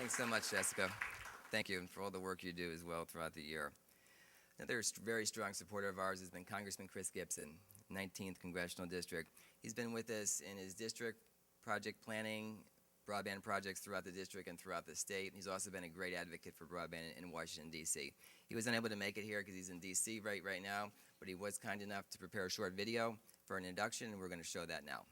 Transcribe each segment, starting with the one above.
Thanks so much, Jessica. Thank you, and for all the work you do as well throughout the year. Another very strong supporter of ours has been Congressman Chris Gibson, 19th Congressional District. He's been with us in his district project planning, broadband projects throughout the district and throughout the state. He's also been a great advocate for broadband in Washington, D.C. He was unable to make it here because he's in D.C. right now, but he was kind enough to prepare a short video for an induction, and we're going to show that now.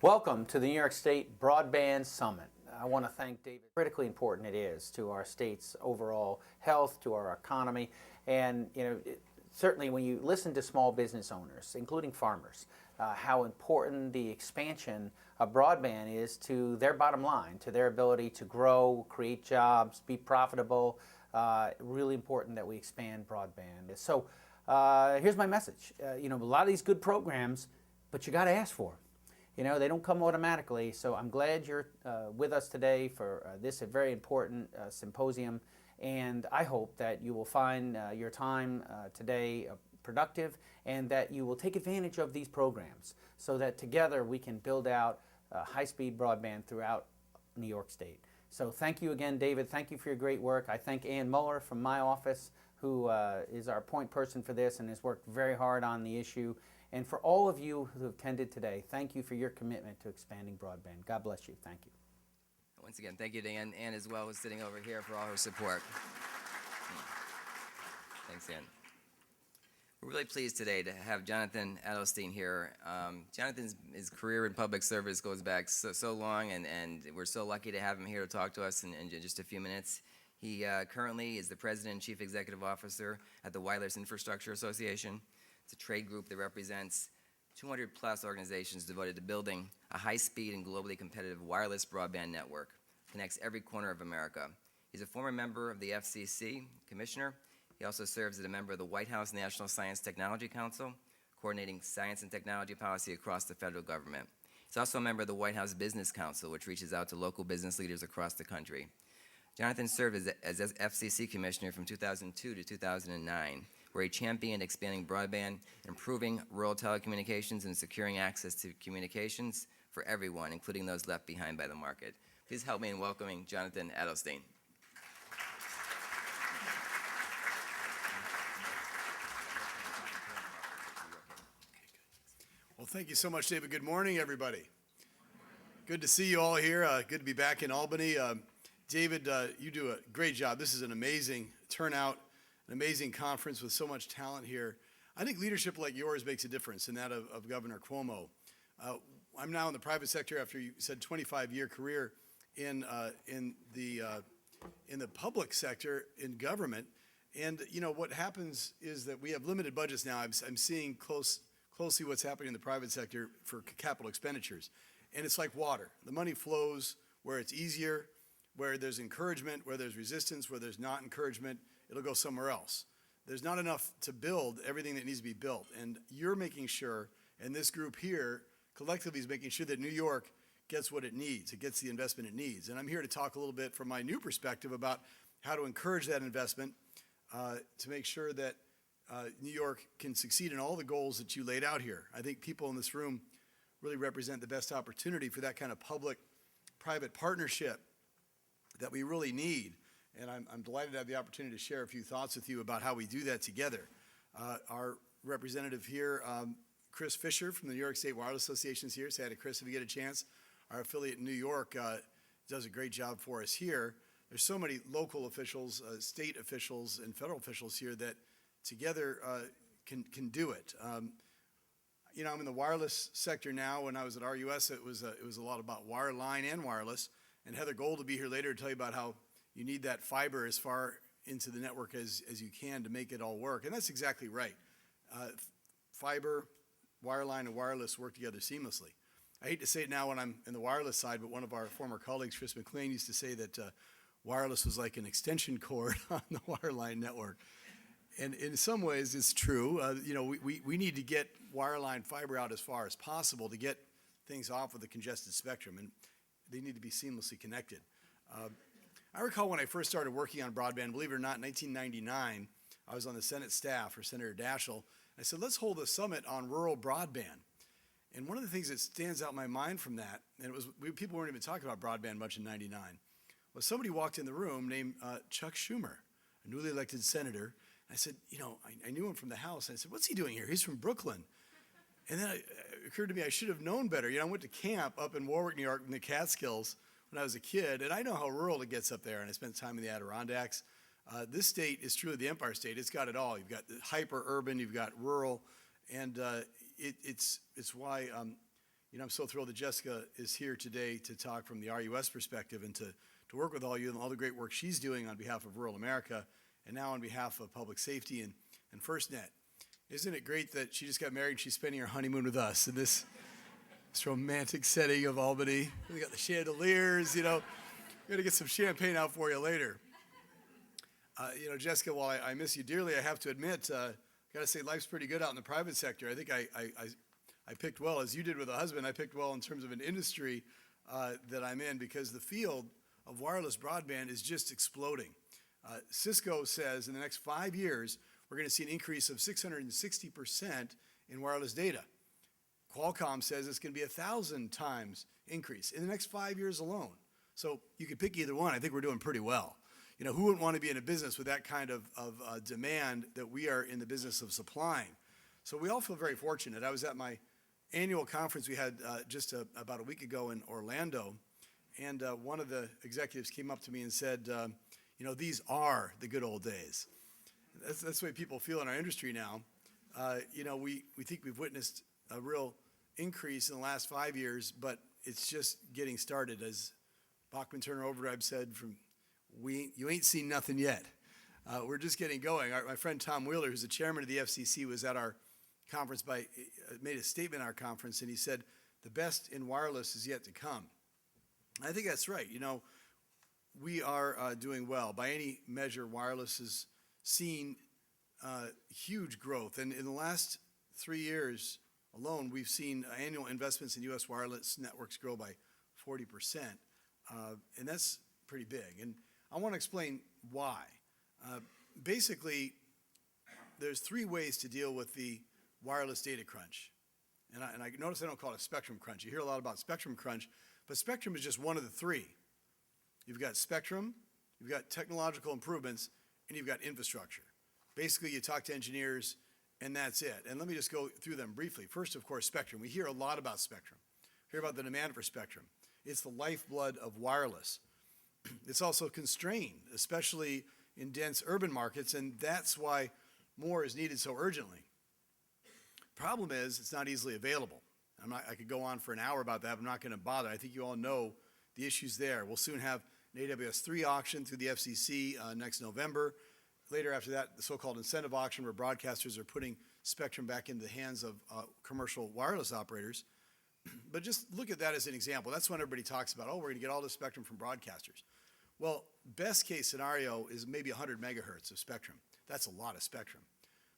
Welcome to the New York State Broadband Summit. I want to thank David. Critically important it is to our state's overall health, to our economy, and certainly when you listen to small business owners, including farmers, how important the expansion of broadband is to their bottom line, to their ability to grow, create jobs, be profitable. Really important that we expand broadband. So here's my message. A lot of these good programs, but you got to ask for them. They don't come automatically, so I'm glad you're with us today for this very important symposium, and I hope that you will find your time today productive and that you will take advantage of these programs so that together we can build out high-speed broadband throughout New York State. So thank you again, David. Thank you for your great work. I thank Ann Muller from my office, who is our point person for this and has worked very hard on the issue. And for all of you who have attended today, thank you for your commitment to expanding broadband. God bless you. Thank you. Once again, thank you to Ann as well, who's sitting over here, for all her support. Thanks, Ann. We're really pleased today to have Jonathan Adelstein here. Jonathan's his career in public service goes back so long, and we're so lucky to have him here to talk to us in just a few minutes. He currently is the President and Chief Executive Officer at the Wireless Infrastructure Association. It's a trade group that represents 200-plus organizations devoted to building a high-speed and globally competitive wireless broadband network. Connects every corner of America. He's a former member of the FCC Commissioner. He also serves as a member of the White House National Science Technology Council, coordinating science and technology policy across the federal government. He's also a member of the White House Business Council, which reaches out to local business leaders across the country. Jonathan served as FCC Commissioner from 2002 to 2009. Where he championed expanding broadband, improving rural telecommunications, and securing access to communications for everyone, including those left behind by the market. Please help me in welcoming Jonathan Adelstein. Well, thank you so much, David. Good morning, everybody. Good to see you all here. Good to be back in Albany. David, you do a great job. This is an amazing turnout. An amazing conference with so much talent here. I think leadership like yours makes a difference, and that of Governor Cuomo. I'm now in the private sector after you said 25-year career in the public sector in government. And what happens is that we have limited budgets now. I'm seeing closely what's happening in the private sector for capital expenditures, and it's like water. The money flows where it's easier, where there's encouragement, where there's resistance, where there's not encouragement. It'll go somewhere else. There's not enough to build everything that needs to be built. And you're making sure, and this group here collectively is making sure that New York gets what it needs. It gets the investment it needs. And I'm here to talk a little bit from my new perspective about how to encourage that investment to make sure that New York can succeed in all the goals that you laid out here. I think people in this room really represent the best opportunity for that kind of public-private partnership that we really need. And I'm delighted to have the opportunity to share a few thoughts with you about how we do that together. Our representative here, Chris Fisher from the New York State Wireless Association is here. Say hi to Chris if you get a chance. Our affiliate in New York does a great job for us here. There's so many local officials, state officials, and federal officials here that together can do it. I'm in the wireless sector now. When I was at RUS, it was a lot about wireline and wireless. And Heather Gold will be here later to tell you about how you need that fiber as far into the network as you can to make it all work. And that's exactly right. Fiber, wireline, and wireless work together seamlessly. I hate to say it now when I'm in the wireless side, but one of our former colleagues, Chris McLean, used to say that wireless was like an extension cord on the wireline network. And in some ways, it's true. We need to get wireline fiber out as far as possible to get things off of the congested spectrum, and they need to be seamlessly connected. I recall when I first started working on broadband, believe it or not, in 1999, I was on the Senate staff for Senator Daschle. I said, let's hold a summit on rural broadband. And one of the things that stands out in my mind from that, and people weren't even talking about broadband much in '99, was somebody walked in the room named Chuck Schumer, a newly elected senator. I said, I knew him from the House. I said, what's he doing here? He's from Brooklyn. And then it occurred to me I should have known better. I went to camp up in Warwick, New York, in the Catskills when I was a kid, and I know how rural it gets up there, and I spent time in the Adirondacks. This state is truly the Empire State. It's got it all. You've got the hyper-urban, you've got rural, and it's why I'm so thrilled that Jessica is here today to talk from the RUS perspective and to work with all you and all the great work she's doing on behalf of rural America and now on behalf of public safety and FirstNet. Isn't it great that she just got married and she's spending her honeymoon with us in this romantic setting of Albany? We got the chandeliers, we're going to get some champagne out for you later. Jessica, while I miss you dearly, I have to admit, got to say life's pretty good out in the private sector. I think I picked well, as you did with a husband. I picked well in terms of an industry that I'm in, because the field of wireless broadband is just exploding. Cisco says in the next 5 years, we're going to see an increase of 660% in wireless data. Qualcomm says it's going to be 1,000 times increase in the next 5 years alone. So you could pick either one. I think we're doing pretty well. Who wouldn't want to be in a business with that kind of demand that we are in the business of supplying? So we all feel very fortunate. I was at my annual conference we had just about a week ago in Orlando, and one of the executives came up to me and said, these are the good old days. That's the way people feel in our industry now. We think we've witnessed a real increase in the last 5 years, but it's just getting started. As Bachman Turner Overdrive said, you ain't seen nothing yet. We're just getting going. My friend Tom Wheeler, who's the chairman of the FCC, was at our conference, made a statement at our conference, and he said, the best in wireless is yet to come. I think that's right. We are doing well. By any measure, wireless has seen huge growth. And in the last 3 years alone, we've seen annual investments in U.S. wireless networks grow by 40%. And that's pretty big. And I want to explain why. Basically, there's 3 ways to deal with the wireless data crunch. And I notice I don't call it a spectrum crunch. You hear a lot about spectrum crunch, but spectrum is just one of the 3. You've got spectrum, you've got technological improvements, and you've got infrastructure. Basically, you talk to engineers, and that's it. And let me just go through them briefly. First, of course, spectrum. We hear a lot about spectrum. We hear about the demand for spectrum. It's the lifeblood of wireless. It's also constrained, especially in dense urban markets, and that's why more is needed so urgently. Problem is, it's not easily available. I could go on for an hour about that, but I'm not going to bother. I think you all know the issues there. We'll soon have an AWS-3 auction through the FCC next November. Later after that, the so-called incentive auction, where broadcasters are putting spectrum back into the hands of commercial wireless operators. But just look at that as an example. That's when everybody talks about, we're going to get all this spectrum from broadcasters. Well, best case scenario is maybe 100 megahertz of spectrum. That's a lot of spectrum.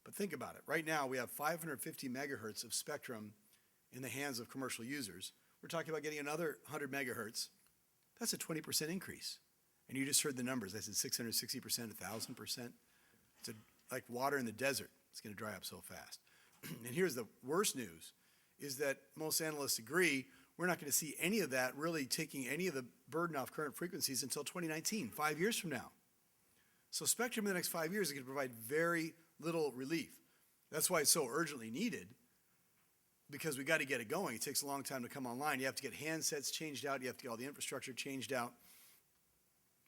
But think about it. Right now, we have 550 megahertz of spectrum in the hands of commercial users. We're talking about getting another 100 megahertz. That's a 20% increase. And you just heard the numbers. I said 660%, 1,000%. It's like water in the desert. It's going to dry up so fast. And here's the worst news, is that most analysts agree we're not going to see any of that really taking any of the burden off current frequencies until 2019, 5 years from now. So spectrum in the next 5 years is going to provide very little relief. That's why it's so urgently needed, because we got to get it going. It takes a long time to come online. You have to get handsets changed out. You have to get all the infrastructure changed out.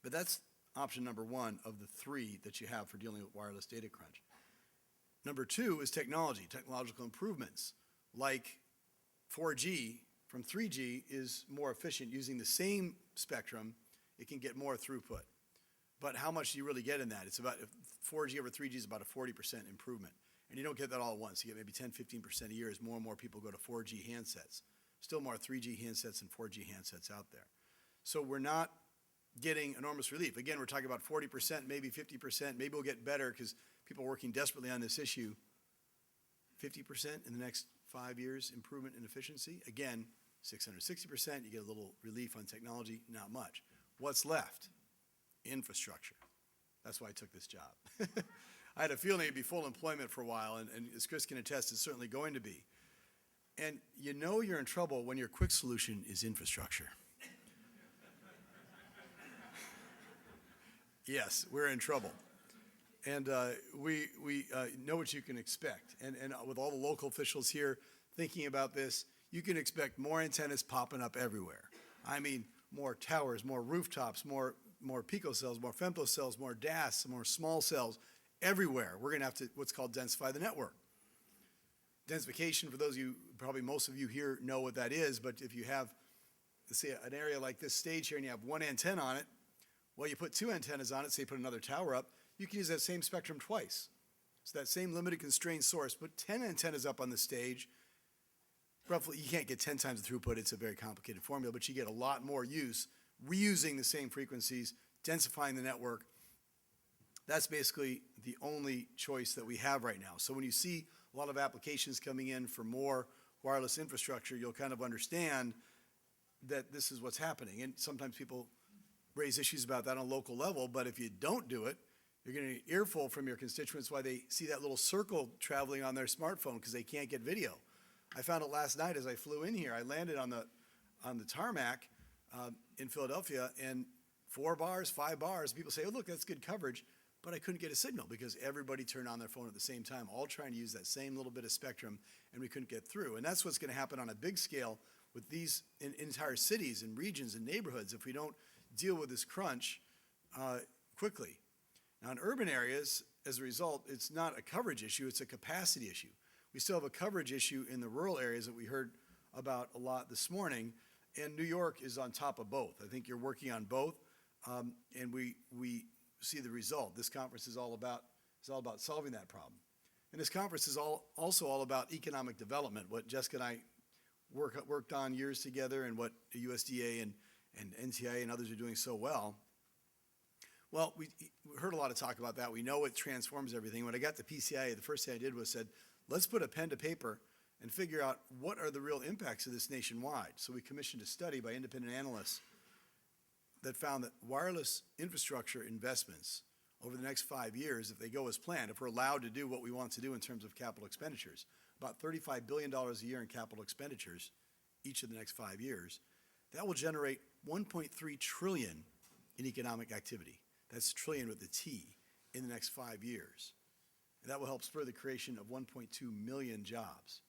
But that's option number 1 of the 3 that you have for dealing with wireless data crunch. Number 2 is technology, technological improvements, like 4G from 3G is more efficient. Using the same spectrum, it can get more throughput. But how much do you really get in that? It's about 4G over 3G is about a 40% improvement. And you don't get that all at once. You get maybe 10, 15% a year as more and more people go to 4G handsets. Still more 3G handsets and 4G handsets out there. So we're not getting enormous relief. Again, we're talking about 40%, maybe 50%. Maybe we'll get better because people are working desperately on this issue. 50% in the next 5 years improvement in efficiency. Again, 660%, you get a little relief on technology, not much. What's left? Infrastructure. That's why I took this job. I had a feeling it'd be full employment for a while, and as Chris can attest, it's certainly going to be. And you know you're in trouble when your quick solution is infrastructure. Yes, we're in trouble. And we know what you can expect. And with all the local officials here thinking about this, you can expect more antennas popping up everywhere. I mean, more towers, more rooftops, more picocells, more femtocells, more DAS, more small cells, everywhere. We're going to have to what's called densify the network. Densification, for those of you, probably most of you here know what that is, but if you have, let's say, an area like this stage here and you have one antenna on it, well, you put two antennas on it, say you put another tower up, you can use that same spectrum twice. So that same limited constrained source, put 10 antennas up on the stage. Roughly, you can't get 10 times the throughput. It's a very complicated formula, but you get a lot more use, reusing the same frequencies, densifying the network. That's basically the only choice that we have right now. So when you see a lot of applications coming in for more wireless infrastructure, you'll kind of understand that this is what's happening. And sometimes people raise issues about that on a local level, but if you don't do it, you're going to get an earful from your constituents why they see that little circle traveling on their smartphone because they can't get video. I found it last night as I flew in here. I landed on the tarmac in Philadelphia, and 4 bars, 5 bars, people say, oh, look, that's good coverage, but I couldn't get a signal because everybody turned on their phone at the same time, all trying to use that same little bit of spectrum, and we couldn't get through. And that's what's going to happen on a big scale with these entire cities and regions and neighborhoods if we don't deal with this crunch quickly. Now, in urban areas, as a result, it's not a coverage issue, it's a capacity issue. We still have a coverage issue in the rural areas that we heard about a lot this morning, and New York is on top of both. I think you're working on both, and we see the result. This conference is all about solving that problem. And this conference is also all about economic development, what Jessica and I worked on years together and what the USDA and NTIA and others are doing so well. Well, we heard a lot of talk about that. We know it transforms everything. When I got to PCIA, the first thing I did was said, let's put a pen to paper and figure out what are the real impacts of this nationwide. So we commissioned a study by independent analysts that found that wireless infrastructure investments over the next 5 years, if they go as planned, if we're allowed to do what we want to do in terms of capital expenditures, about $35 billion a year in capital expenditures each of the next 5 years, that will generate $1.3 trillion in economic activity. That's trillion with the T in the next 5 years. And that will help spur the creation of 1.2 million jobs.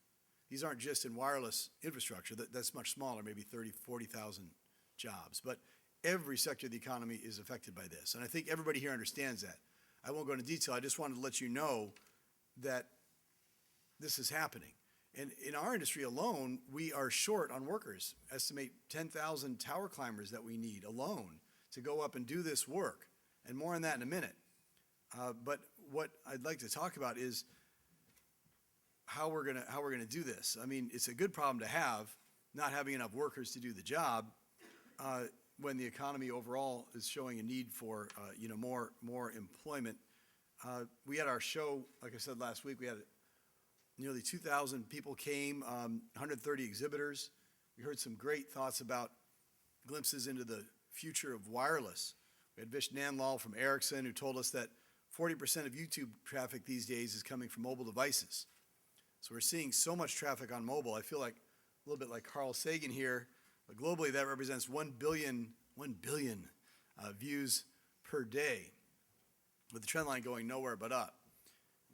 These aren't just in wireless infrastructure. That's much smaller, maybe 30, 40,000 jobs. But every sector of the economy is affected by this. And I think everybody here understands that. I won't go into detail. I just wanted to let you know that this is happening. And in our industry alone, we are short on workers. Estimate 10,000 tower climbers that we need alone to go up and do this work. And more on that in a minute. But what I'd like to talk about is how we're gonna do this. I mean, it's a good problem to have, not having enough workers to do the job, when the economy overall is showing a need for more employment. We had our show, like I said last week. We had nearly 2,000 people came, 130 exhibitors. We heard some great thoughts about glimpses into the future of wireless. We had Vish Nanlal from Ericsson who told us that 40% of YouTube traffic these days is coming from mobile devices. So we're seeing so much traffic on mobile. I feel like a little bit like Carl Sagan here. But globally, that represents 1 billion views per day, with the trend line going nowhere but up.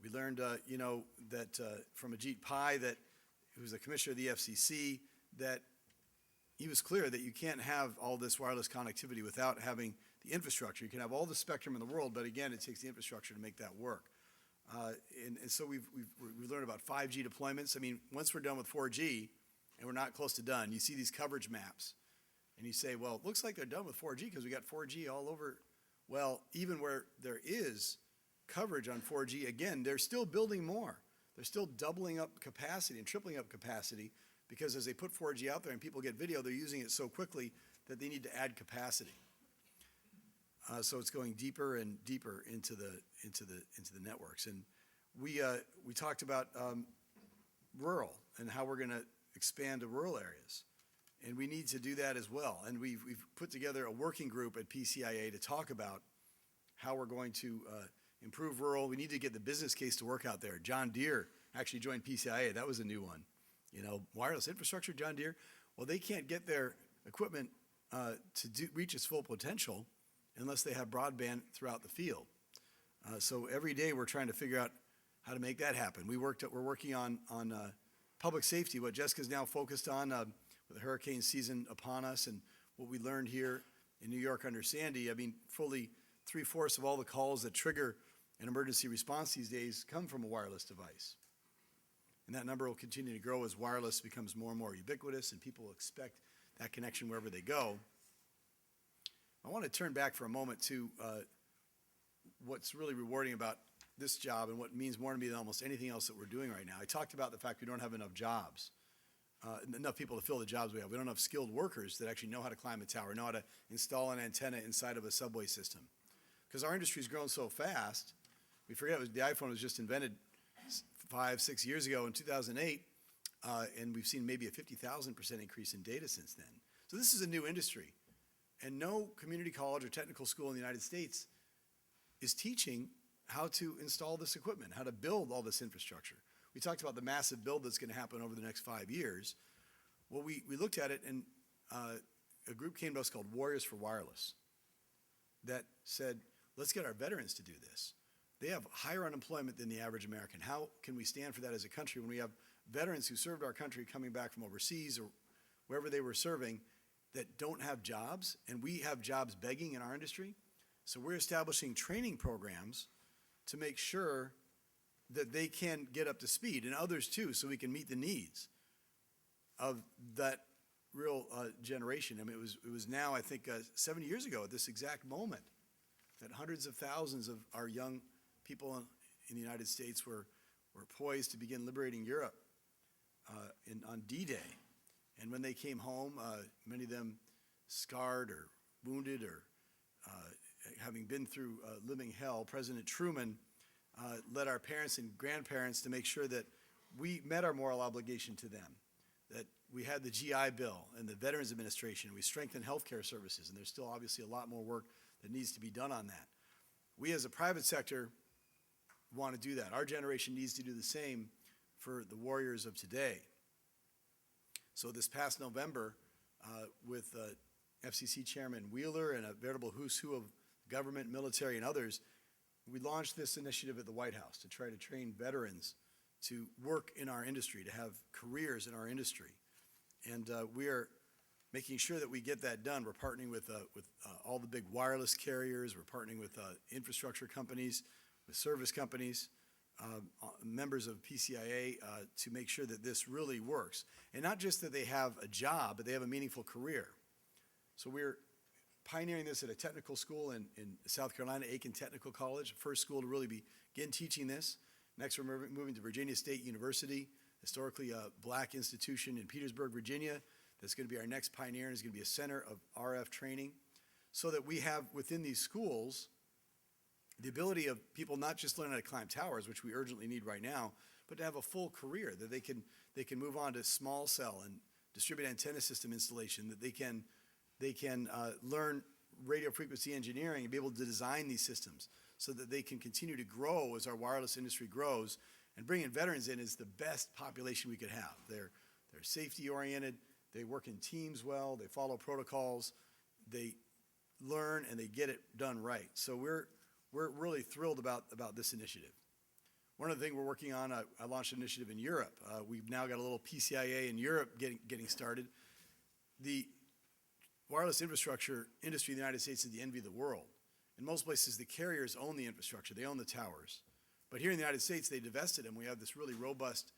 We learned, that from Ajit Pai, that who was the commissioner of the FCC, that he was clear that you can't have all this wireless connectivity without having the infrastructure. You can have all the spectrum in the world, but again, it takes the infrastructure to make that work. And so we've learned about 5G deployments. I mean, once we're done with 4G, and we're not close to done, you see these coverage maps, and you say, well, it looks like they're done with 4G because we got 4G all over. Well, even where there is coverage on 4G, again, they're still building more. They're still doubling up capacity and tripling up capacity because as they put 4G out there and people get video, they're using it so quickly that they need to add capacity. So it's going deeper and deeper into the networks. And we talked about rural and how we're going to expand to rural areas. And we need to do that as well. And we've put together a working group at PCIA to talk about how we're going to improve rural. We need to get the business case to work out there. John Deere actually joined PCIA. That was a new one. Wireless infrastructure, John Deere, well, they can't get their equipment to reach its full potential unless they have broadband throughout the field. So every day we're trying to figure out how to make that happen. We're working on public safety, what Jessica's now focused on with the hurricane season upon us, and what we learned here in New York under Sandy. I mean, fully 3/4 of all the calls that trigger an emergency response these days come from a wireless device. And that number will continue to grow as wireless becomes more and more ubiquitous and people expect that connection wherever they go. I want to turn back for a moment to what's really rewarding about this job and what means more to me than almost anything else that we're doing right now. I talked about the fact we don't have enough jobs, enough people to fill the jobs we have. We don't have skilled workers that actually know how to climb a tower, know how to install an antenna inside of a subway system. Because our industry's grown so fast, we forget the iPhone was just invented 5-6 years ago in 2008, and we've seen maybe a 50,000% increase in data since then. So this is a new industry, and no community college or technical school in the United States is teaching how to install this equipment, how to build all this infrastructure. We talked about the massive build that's going to happen over the next 5 years. Well, we looked at it, and a group came to us called Warriors for Wireless that said, let's get our veterans to do this. They have higher unemployment than the average American. How can we stand for that as a country when we have veterans who served our country coming back from overseas or wherever they were serving that don't have jobs, and we have jobs begging in our industry? So we're establishing training programs to make sure that they can get up to speed, and others too, so we can meet the needs of that real generation. I mean, it was now, I think, 70 years ago at this exact moment that hundreds of thousands of our young people in the United States were poised to begin liberating Europe on D-Day. And when they came home, many of them scarred or wounded or having been through living hell, President Truman led our parents and grandparents to make sure that we met our moral obligation to them, that we had the GI Bill and the Veterans Administration. We strengthened healthcare services, and there's still obviously a lot more work that needs to be done on that. We as a private sector want to do that. Our generation needs to do the same for the warriors of today. So this past November, with FCC Chairman Wheeler and a veritable who's who of government, military, and others, we launched this initiative at the White House to try to train veterans to work in our industry, to have careers in our industry. And we are making sure that we get that done. We're partnering with all the big wireless carriers. We're partnering with infrastructure companies, with service companies, members of PCIA to make sure that this really works. And not just that they have a job, but they have a meaningful career. So we're pioneering this at a technical school in South Carolina, Aiken Technical College, first school to really begin teaching this. Next, we're moving to Virginia State University, historically a black institution in Petersburg, Virginia. That's going to be our next pioneer, and is going to be a center of RF training, so that we have within these schools the ability of people not just learn how to climb towers, which we urgently need right now, but to have a full career, that they can move on to small cell and distributed antenna system installation, that they can learn radio frequency engineering and be able to design these systems so that they can continue to grow as our wireless industry grows. And bringing veterans in is the best population we could have. They're safety oriented, they work in teams well, they follow protocols, they learn and they get it done right. So we're really thrilled about this initiative. One of the things we're working on, I launched an initiative in Europe. We've now got a little PCIA in Europe getting started. The wireless infrastructure industry in the United States is the envy of the world. In most places, the carriers own the infrastructure, they own the towers. But here in the United States, they divested them. We have this really robust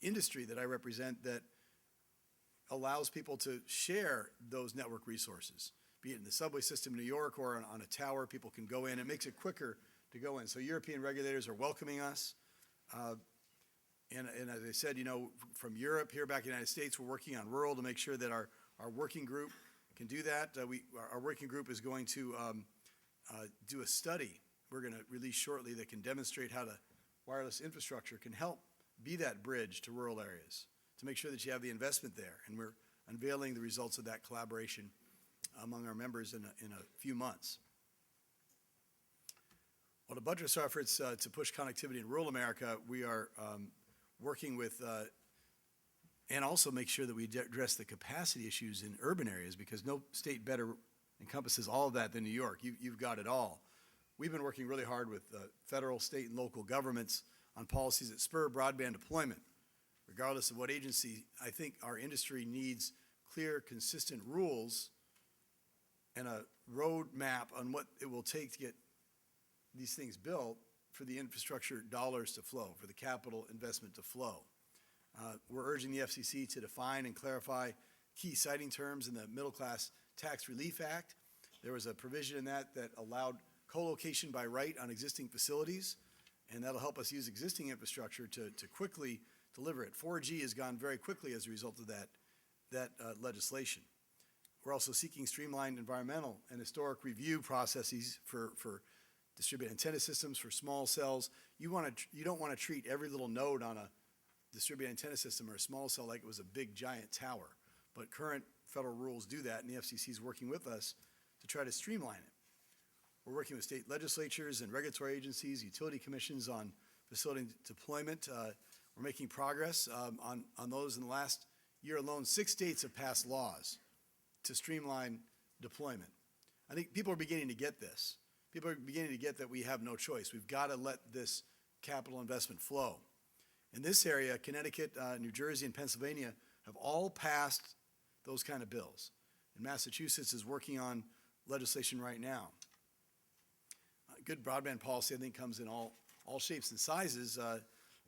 industry that I represent that allows people to share those network resources, be it in the subway system in New York or on a tower. People can go in. It makes it quicker to go in. So European regulators are welcoming us. And as I said, from Europe here back in the United States, we're working on rural to make sure that our working group can do that. Our working group is going to do a study we're going to release shortly that can demonstrate how the wireless infrastructure can help be that bridge to rural areas, to make sure that you have the investment there. And we're unveiling the results of that collaboration among our members in a few months. Well, to buttress our efforts to push connectivity in rural America, we are working with and also make sure that we address the capacity issues in urban areas, because no state better encompasses all of that than New York. You've got it all. We've been working really hard with federal, state, and local governments on policies that spur broadband deployment. Regardless of what agency, I think our industry needs clear, consistent rules and a roadmap on what it will take to get these things built for the infrastructure dollars to flow, for the capital investment to flow. We're urging the FCC to define and clarify key siting terms in the Middle Class Tax Relief Act. There was a provision in that allowed co-location by right on existing facilities, and that'll help us use existing infrastructure to quickly deliver it. 4G has gone very quickly as a result of that legislation. We're also seeking streamlined environmental and historic review processes for distributed antenna systems, for small cells. You don't want to treat every little node on a distributed antenna system or a small cell like it was a big giant tower. But current federal rules do that, and the FCC is working with us to try to streamline it. We're working with state legislatures and regulatory agencies, utility commissions on facility deployment. We're making progress on those. In the last year alone, 6 states have passed laws to streamline deployment. I think people are beginning to get this. People are beginning to get that we have no choice. We've got to let this capital investment flow. In this area, Connecticut, New Jersey, and Pennsylvania have all passed those kind of bills. And Massachusetts is working on legislation right now. Good broadband policy, I think, comes in all shapes and sizes,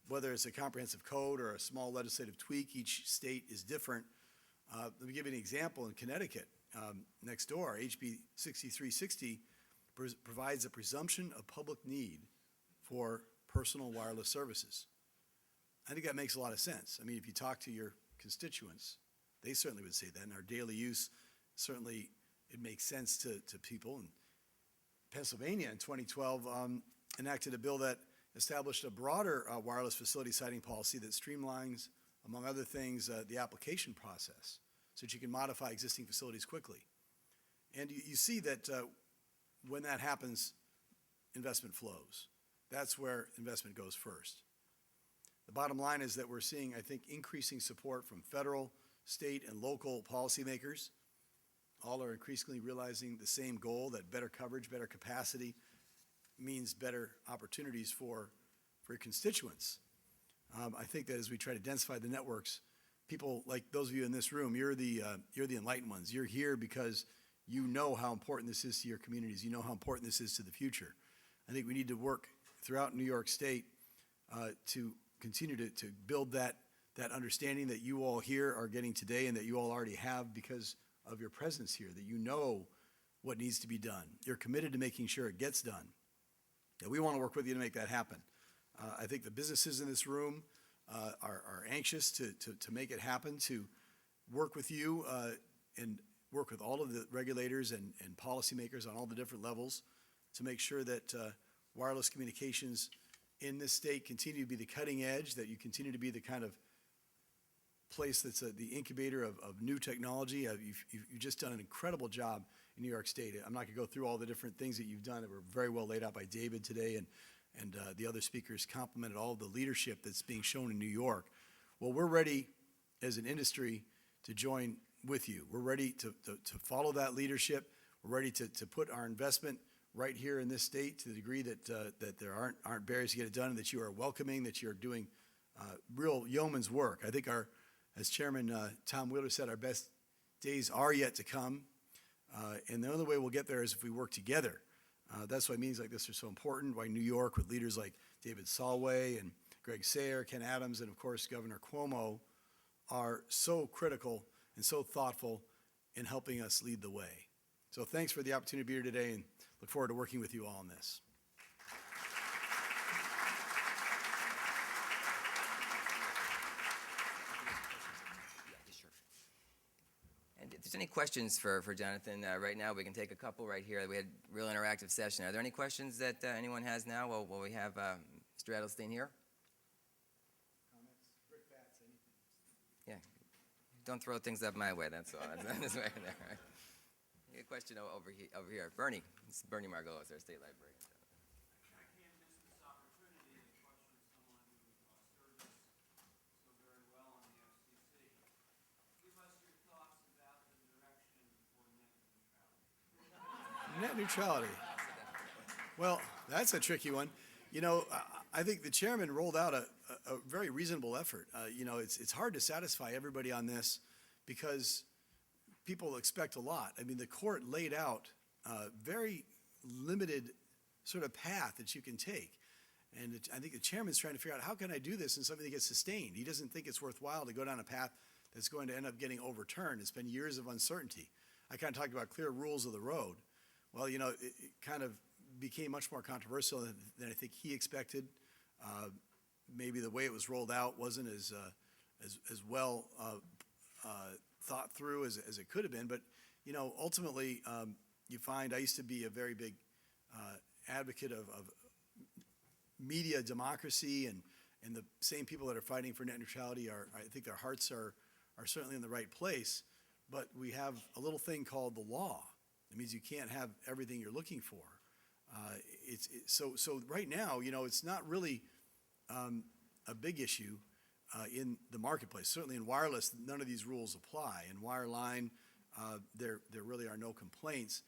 whether it's a comprehensive code or a small legislative tweak. Each state is different. Let me give you an example. In Connecticut, next door, HB 6360 provides a presumption of public need for personal wireless services. I think that makes a lot of sense. I mean, if you talk to your constituents, they certainly would say that. In our daily use, certainly it makes sense to people. And Pennsylvania in 2012 enacted a bill that established a broader wireless facility siting policy that streamlines, among other things, the application process so that you can modify existing facilities quickly. And you see that when that happens, investment flows. That's where investment goes first. The bottom line is that we're seeing, I think, increasing support from federal, state, and local policymakers. All are increasingly realizing the same goal, that better coverage, better capacity means better opportunities for your constituents. I think that as we try to densify the networks, people like those of you in this room, you're the enlightened ones. You're here because you know how important this is to your communities. You know how important this is to the future. I think we need to work throughout New York State to continue to build that understanding that you all here are getting today and that you all already have because of your presence here, that you know what needs to be done. You're committed to making sure it gets done. And we want to work with you to make that happen. I think the businesses in this room are anxious to make it happen, to work with you and work with all of the regulators and policymakers on all the different levels to make sure that wireless communications in this state continue to be the cutting edge, that you continue to be the kind of place that's the incubator of new technology. You've just done an incredible job in New York State. I'm not going to go through all the different things that you've done that were very well laid out by David today, and the other speakers complimented all of the leadership that's being shown in New York. Well, we're ready as an industry to join with you. We're ready to follow that leadership. We're ready to put our investment right here in this state to the degree that there aren't barriers to get it done, and that you are welcoming, that you're doing real yeoman's work. I think as Chairman Tom Wheeler said, our best days are yet to come, and the only way we'll get there is if we work together. That's why meetings like this are so important, why New York with leaders like David Solway and Greg Sayer, Ken Adams, and of course Governor Cuomo are so critical and so thoughtful in helping us lead the way. So thanks for the opportunity to be here today, and look forward to working with you all on this. And if there's any questions for Jonathan right now, we can take a couple right here. We had a real interactive session. Are there any questions that anyone has now while we have Mr. Adelstein here? Comments, brickbats, anything. Yeah. Don't throw things up my way, that's all. That's way there. Right? A question over here. Bernie. It's Bernie Margolis, our state librarian. I can't miss this opportunity to question someone who served us so very well on the FCC. Net neutrality. Well, that's a tricky one. You know, I think the chairman rolled out a very reasonable effort. You know, it's hard to satisfy everybody on this because people expect a lot. I mean, the court laid out a very limited sort of path that you can take. And I think the chairman's trying to figure out, how can I do this in something that gets sustained? He doesn't think it's worthwhile to go down a path that's going to end up getting overturned. It's been years of uncertainty. I kind of talked about clear rules of the road. Well, you know, it kind of became much more controversial than I think he expected. Maybe the way it was rolled out wasn't as well thought through as it could have been. But, you know, ultimately, you find I used to be a very big advocate of media democracy, and the same people that are fighting for net neutrality I think their hearts are certainly in the right place. But we have a little thing called the law. It means you can't have everything you're looking for. So right now, you know, it's not really a big issue in the marketplace. Certainly in wireless, none of these rules apply. In wireline, there really are no complaints.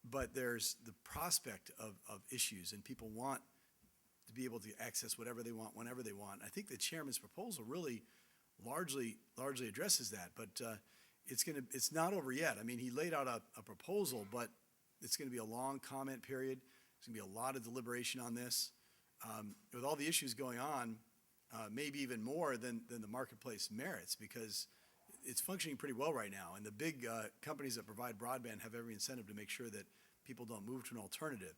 But there's the prospect of issues, and people want to be able to access whatever they want, whenever they want. I think the chairman's proposal really largely addresses that, but it's not over yet. I mean, he laid out a proposal, but it's going to be a long comment period. There's going to be a lot of deliberation on this. With all the issues going on, maybe even more than the marketplace merits, because it's functioning pretty well right now. And the big companies that provide broadband have every incentive to make sure that people don't move to an alternative.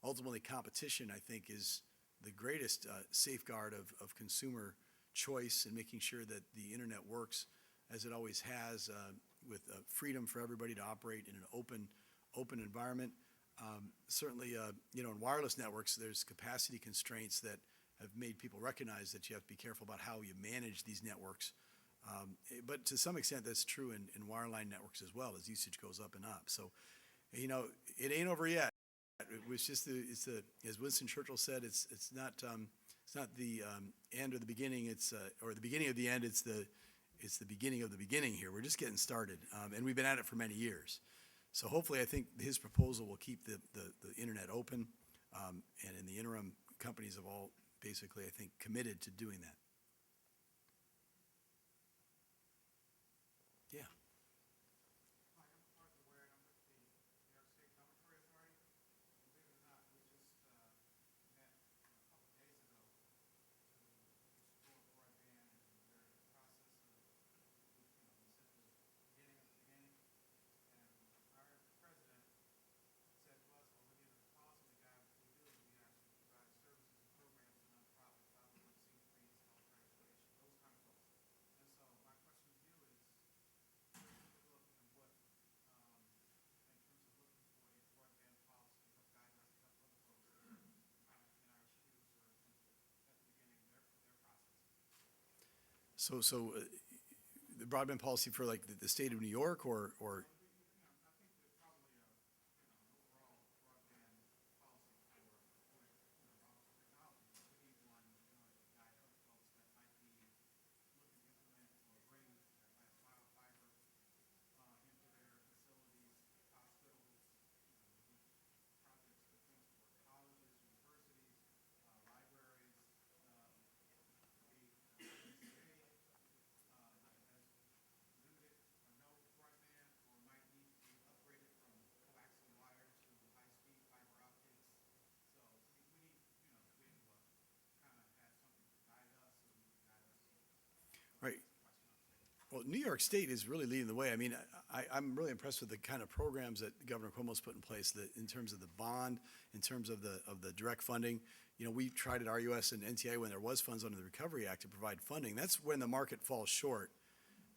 Ultimately, competition, I think, is the greatest safeguard of consumer choice and making sure that the internet works as it always has, with freedom for everybody to operate in an open environment. Certainly, you know, in wireless networks, there's capacity constraints that have made people recognize that you have to be careful about how you manage these networks. But to some extent, that's true in wireline networks as well, as usage goes up and up. So, you know, it ain't over yet. It was just as Winston Churchill said, it's not the end or the beginning. Or the beginning of the end. It's the beginning of the beginning here. We're just getting started, and we've been at it for many years. So hopefully, I think his proposal will keep the internet open, and in the interim, companies have all basically, I think, committed to doing that. Yeah. Hi, I'm Arthur Ware, and I'm with the New York State Dormitory Authority. And believe it or not, we just met a couple of days ago to explore broadband, and we're in the process of, we said the beginning of the beginning. And our president said to us, well, we're the policy guy, what we do is we actually provide services and programs to nonprofits, 501c3s, health regulation, those kind of folks. And so my question to you is, where do you look and what, in terms of looking for a broadband policy, what guidelines to help other folks kind of in our shoes or at the beginning of their process? So the broadband policy for like the state of New York, or I think there's probably an overall broadband policy for office of technology. We need one, to guide other folks that might be looking to implement or bring last mile fiber into their facilities, hospitals, projects for things for colleges, universities, libraries. The NCA has limited or no broadband, or might need to be upgraded from coaxial wire to high-speed fiber optics. So we need, to be able to kind of have something to guide us, so we can guide us. right. That's the question on the table. Well, New York State is really leading the way. I mean, I'm really impressed with the kind of programs that Governor Cuomo's put in place, in terms of the bond, in terms of the direct funding. You know, we tried at RUS and NTIA when there was funds under the Recovery Act to provide funding. That's when the market falls short,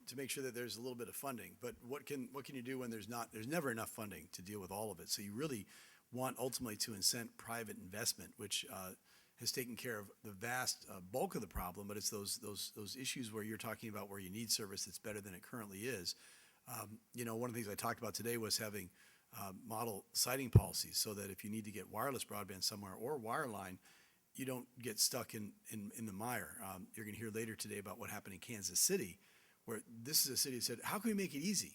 to make sure that there's a little bit of funding. But what can you do when there's never enough funding to deal with all of it? So you really want ultimately to incent private investment, which has taken care of the vast bulk of the problem, but it's those issues where you're talking about where you need service that's better than it currently is. You know, one of the things I talked about today was having model siting policies, so that if you need to get wireless broadband somewhere or wireline, you don't get stuck in the mire. You're going to hear later today about what happened in Kansas City, where this is a city that said, how can we make it easy?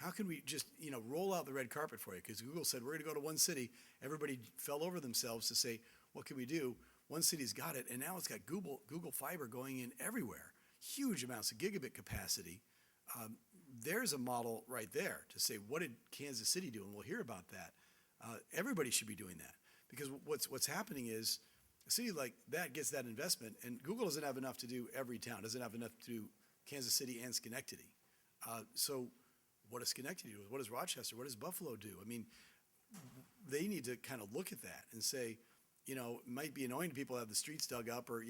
How can we just, roll out the red carpet for you? Because Google said, we're going to go to one city. Everybody fell over themselves to say, what can we do? One city's got it, and now it's got Google Fiber going in everywhere. Huge amounts of gigabit capacity. There's a model right there to say, what did Kansas City do? And we'll hear about that. Everybody should be doing that, because what's happening is a city like that gets that investment, and Google doesn't have enough to do every town, doesn't have enough to do Kansas City and Schenectady. So what does Schenectady do? What does Rochester? What does Buffalo do? I mean, they need to kind of look at that and say, it might be annoying to people to have the streets dug up, or,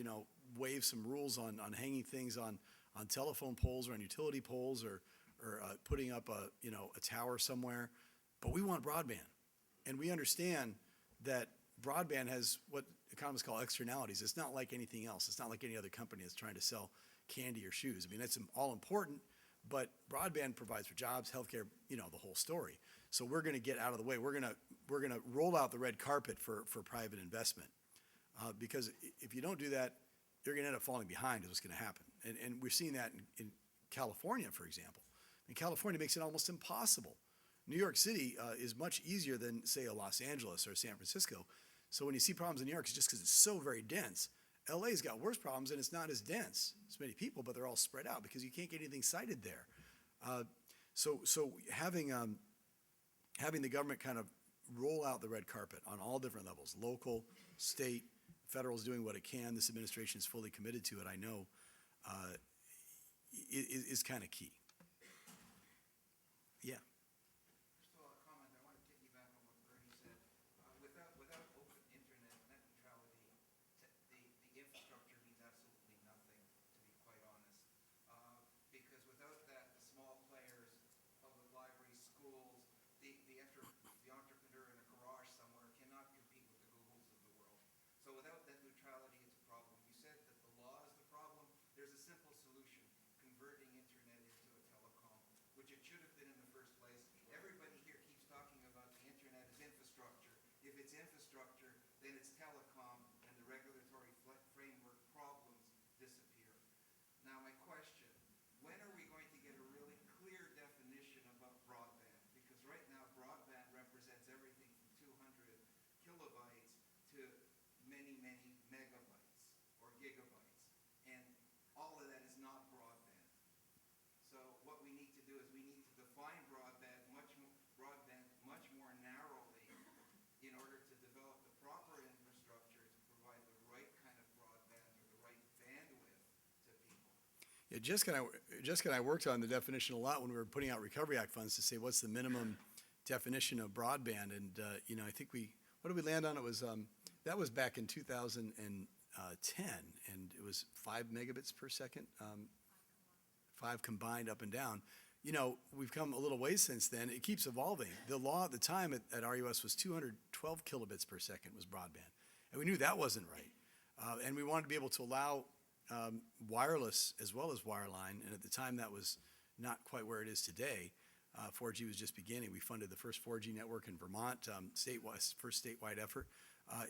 waive some rules on hanging things on telephone poles or on utility poles, or putting up a tower somewhere. But we want broadband. And we understand that broadband has what economists call externalities. It's not like anything else. It's not like any other company that's trying to sell candy or shoes. I mean, that's all important, but broadband provides for jobs, healthcare, the whole story. So we're going to get out of the way. We're going to roll out the red carpet for private investment, because if you don't do that, you're going to end up falling behind is what's going to happen. And we're seeing that in California, for example. And California makes it almost impossible. New York City is much easier than, say, a Los Angeles or San Francisco. So when you see problems in New York, it's just because it's so very dense. LA's got worse problems, and it's not as dense. It's many people, but they're all spread out because you can't get anything sited there. So having the government kind of roll out the red carpet on all different levels, local, state, federal is doing what it can. This administration is fully committed to it, I know, is kind of key. Yeah. Just a comment, I want to piggyback on what Bernie said. Without open internet, net neutrality, the infrastructure means absolutely nothing, to be quite honest. Because without that, the small players, public libraries, schools, the entrepreneur in a garage somewhere cannot compete with the Googles of the world. So without net neutrality, it's a problem. You said that the law is the problem. There's a simple solution: converting internet into a telecom, which it should have been in the first place. Everybody here keeps talking about the internet as infrastructure. If it's infrastructure, then it's telecom, and the regulatory framework problems disappear. Now, my question: when are we going to get a really clear definition about broadband? Because right now, broadband represents everything from 200 kilobytes to many, many megabytes or gigabytes, and all of that is not broadband. So what we need to do is we need to define broadband much more narrowly in order to develop the proper infrastructure to provide the right kind of broadband or the right bandwidth to people. Yeah, Jessica and I worked on the definition a lot when we were putting out Recovery Act funds to say what's the minimum definition of broadband, and I think what did we land on? It was that was back in 2010, and it was 5 megabits per second, 5 combined up and down. We've come a little ways since then. It keeps evolving. The law at the time at RUS was 212 kilobits per second was broadband, and we knew that wasn't right, and we wanted to be able to allow wireless as well as wireline, and at the time that was not quite where it is today. 4G was just beginning. We funded the first 4G network in Vermont, first statewide effort.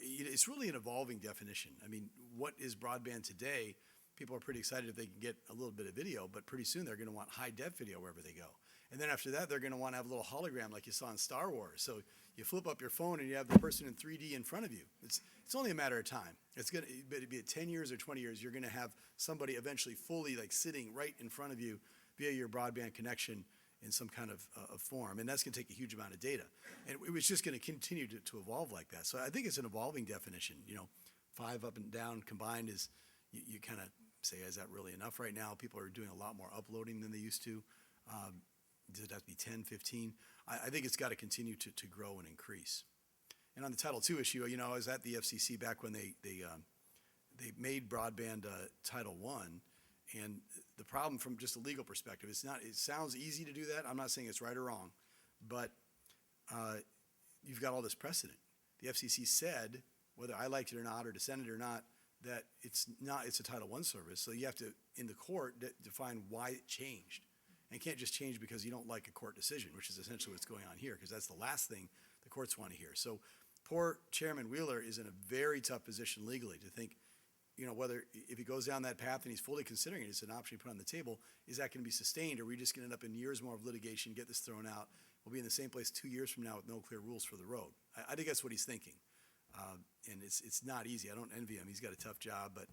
It's really an evolving definition. I mean, what is broadband today? People are pretty excited if they can get a little bit of video, but pretty soon they're going to want high-def video wherever they go. And then after that, they're going to want to have a little hologram like you saw in Star Wars. So you flip up your phone and you have the person in 3D in front of you. It's only a matter of time. Be it 10 years or 20 years, you're going to have somebody eventually fully sitting right in front of you via your broadband connection in some kind of form. And that's going to take a huge amount of data. And it was just going to continue to evolve like that. So I think it's an evolving definition. 5 up and down combined is, you kind of say, is that really enough right now? People are doing a lot more uploading than they used to. Does it have to be 10, 15? I think it's got to continue to grow and increase. And on the Title II issue, I was at the FCC back when they made broadband Title I. And the problem from just a legal perspective, it sounds easy to do that. I'm not saying it's right or wrong, but you've got all this precedent. The FCC said, whether I liked it or not or dissented or not, that it's a Title I service. So you have to, in the court, define why it changed. And it can't just change because you don't like a court decision, which is essentially what's going on here, because that's the last thing the courts want to hear. So poor Chairman Wheeler is in a very tough position legally to think, whether, if he goes down that path and he's fully considering it, it's an option he put on the table, is that going to be sustained? Or are we just going to end up in years more of litigation, get this thrown out? We'll be in the same place 2 years from now with no clear rules for the road. I think that's what he's thinking. And it's not easy. I don't envy him. He's got a tough job, but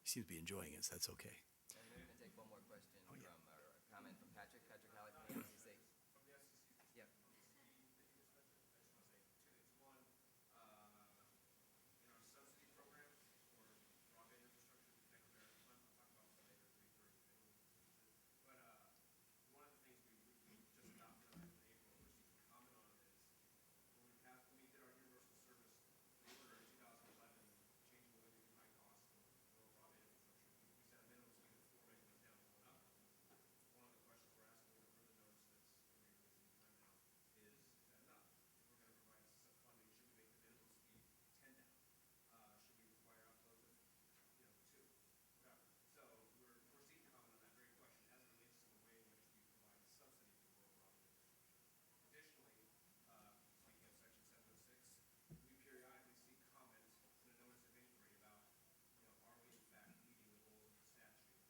he seems to be enjoying it, so that's okay. And we're going to take one more question from, or a comment from Patrick Halley from the SEC. Yep. In our subsidy program for broadband infrastructure, Connect America Fund, I'll talk about that later, 3:30. But one of the things we just adopted in April, which you can comment on, is when we did our universal service order in 2011, changing the way we do high cost rural broadband infrastructure, we set a minimum speed of 4 megabits down and 1 up. One of the questions we're asking in the further notice that's going to be released in time now is that enough? If we're going to provide some funding, should we make the minimum speed 10 down? Should we require uploads of, 2, whatever. So we're seeking comment on that very question as it relates to the way in which we provide subsidy for rural broadband infrastructure. Additionally, speaking of section 706, we periodically seek comment in a notice of inquiry about, are we in fact meeting the goals of the statute in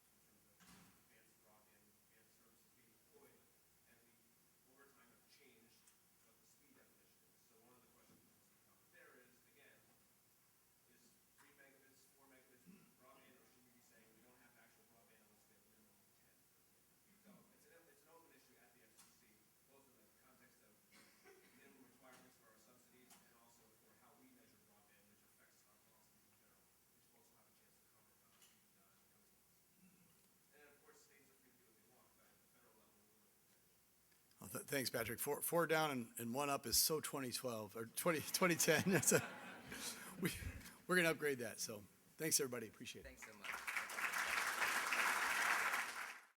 terms of advanced broadband and services being deployed, and we over time have changed what the speed definition is. So one of the questions we seek comment there is, again, is 3 megabits, 4 megabits broadband, or should we be saying we don't have actual broadband unless we have a minimum of 10? So it's an open issue at the FCC, both in the context of minimum requirements for our subsidies and also for how we measure broadband, which affects our policies in general, which folks will have a chance to comment on in the coming months. And then, of course, states are free to do what they want, but at the federal level, we're looking at that. Well, thanks, Patrick. Four down and 1 up is so 2012 or 2010. We're going to upgrade that. So thanks, everybody. Appreciate it. Thanks so much.